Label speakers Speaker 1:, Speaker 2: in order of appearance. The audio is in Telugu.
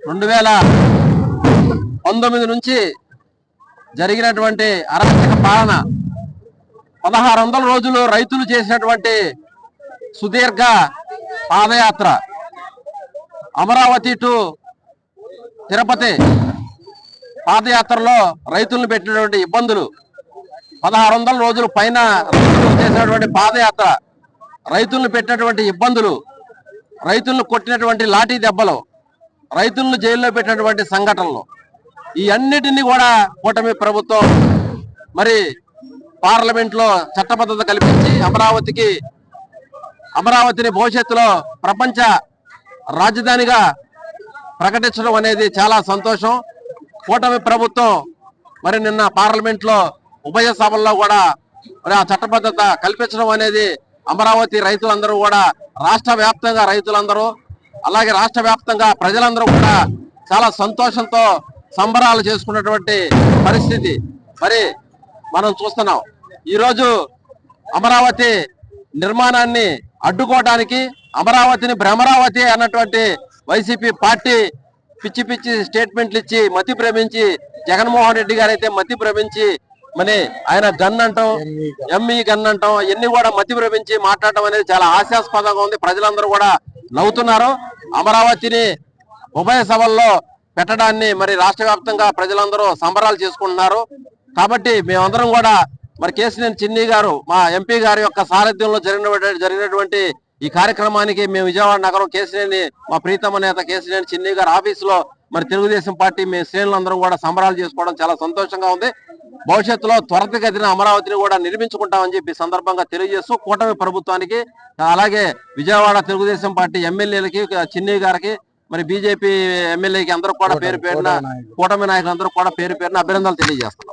Speaker 1: 2019 నుంచి జరిగినటువంటి అరాచక పాలన 1600 రోజులు రైతులు చేసినటువంటి సుదీర్ఘ పాదయాత్ర అమరావతి టు తిరుపతి పాదయాత్రలో రైతులను పెట్టినటువంటి ఇబ్బందులు 1600 రోజుల పైన రైతులు చేసినటువంటి పాదయాత్ర రైతులను పెట్టినటువంటి ఇబ్బందులు రైతులను కొట్టినటువంటి లాఠీ దెబ్బలు రైతులను జైల్లో పెట్టినటువంటి సంఘటనలు ఈ అన్నిటిని కూడా కూటమి ప్రభుత్వం మరి పార్లమెంట్లో చట్టబద్ధత కల్పించి అమరావతిని భవిష్యత్తులో ప్రపంచ రాజధానిగా ప్రకటించడం అనేది చాలా సంతోషం. కూటమి ప్రభుత్వం మరి నిన్న పార్లమెంట్లో ఉభయ సభల్లో కూడా మరి ఆ చట్టబద్ధత కల్పించడం అనేది అమరావతి రైతులందరూ కూడా రాష్ట్ర వ్యాప్తంగా రైతులందరూ అలాగే రాష్ట్ర వ్యాప్తంగా ప్రజలందరూ కూడా చాలా సంతోషంతో సంబరాలు చేసుకున్నటువంటి పరిస్థితి మరి మనం చూస్తున్నాం. ఈరోజు అమరావతి నిర్మాణాన్ని అడ్డుకోవడానికి అమరావతిని భ్రమరావతి అన్నటువంటి వైసీపీ పార్టీ పిచ్చి పిచ్చి స్టేట్మెంట్లు ఇచ్చి మతి భ్రమించి జగన్మోహన్ రెడ్డి గారు అయితే మతి భ్రమించి మరి ఆయన గన్ అంటాం ఎంఈ గన్ అంటాం ఇవన్నీ కూడా మతి భ్రమించి మాట్లాడటం అనేది చాలా హాస్యాస్పదంగా ఉంది. ప్రజలందరూ కూడా నవ్వుతున్నారు. అమరావతిని ఉభయ సభల్లో పెట్టడాన్ని మరి రాష్ట్ర వ్యాప్తంగా ప్రజలందరూ సంబరాలు చేసుకుంటున్నారు. కాబట్టి మేమందరం కూడా మరి కేశినేని చిన్ని గారు మా ఎంపీ గారి యొక్క సారథ్యంలో జరిగినటువంటి ఈ కార్యక్రమానికి మేము విజయవాడ నగరం కేశినేని మా ప్రీతమ నేత కేశినేని చిన్ని గారి ఆఫీసులో మరి తెలుగుదేశం పార్టీ మేము శ్రేణులందరం కూడా సంబరాలు చేసుకోవడం చాలా సంతోషంగా ఉంది. భవిష్యత్తులో త్వరితగతిన అమరావతిని కూడా నిర్మించుకుంటామని చెప్పి సందర్భంగా తెలియజేస్తూ కూటమి ప్రభుత్వానికి అలాగే విజయవాడ తెలుగుదేశం పార్టీ ఎమ్మెల్యేలకి చిన్ని గారికి మరి బీజేపీ ఎమ్మెల్యేకి అందరూ కూడా పేరు పేరున కూటమి నాయకులందరూ కూడా పేరు పేరున అభినందనలు తెలియజేస్తాం.